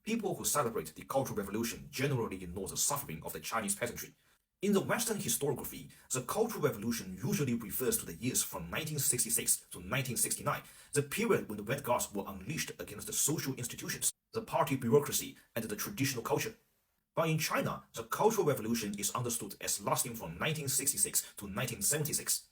People who celebrate the Cultural Revolution generally ignore the suffering of the Chinese peasantry. In the Western historiography, the Cultural Revolution usually refers to the years from 1966 to 1969, the period when the Red Guards were unleashed against the social institutions, the party bureaucracy, and the traditional culture. But in China, the Cultural Revolution is understood as lasting from 1966 to 1976.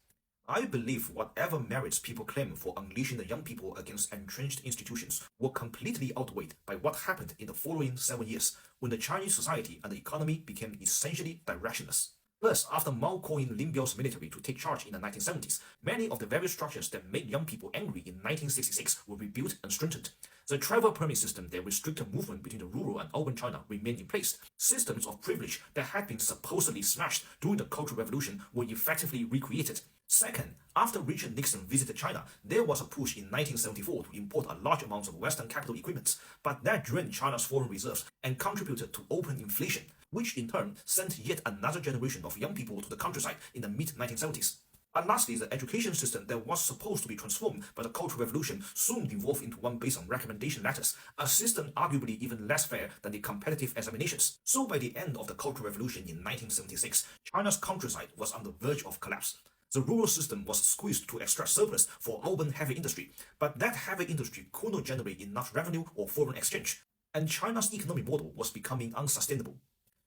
I believe whatever merits people claim for unleashing the young people against entrenched institutions were completely outweighed by what happened in the following 7 years, when the Chinese society and the economy became essentially directionless. First, after Mao calling Lin Biao's military to take charge in the 1970s, many of the very structures that made young people angry in 1966 were rebuilt and strengthened. The travel permit system that restricted movement between the rural and urban China remained in place. Systems of privilege that had been supposedly smashed during the Cultural Revolution were effectively recreated. Second, after Richard Nixon visited China, there was a push in 1974 to import a large amount of Western capital equipment, but that drained China's foreign reserves and contributed to open inflation, which in turn sent yet another generation of young people to the countryside in the mid-1970s. And lastly, the education system that was supposed to be transformed by the Cultural Revolution soon devolved into one based on recommendation letters, a system arguably even less fair than the competitive examinations. So by the end of the Cultural Revolution in 1976, China's countryside was on the verge of collapse. The rural system was squeezed to extract surplus for urban heavy industry, but that heavy industry could not generate enough revenue or foreign exchange, and China's economic model was becoming unsustainable.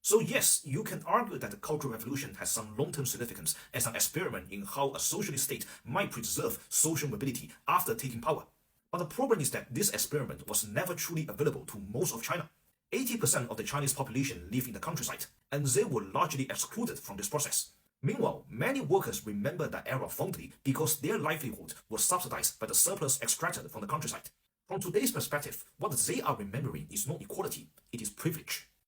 So yes, you can argue that the Cultural Revolution has some long-term significance as an experiment in how a socialist state might preserve social mobility after taking power. But the problem is that this experiment was never truly available to most of China. 80% of the Chinese population live in the countryside, and they were largely excluded from this process. Meanwhile, many workers remember that era fondly because their livelihood was subsidized by the surplus extracted from the countryside. From today's perspective, what they are remembering is not equality, it is privilege.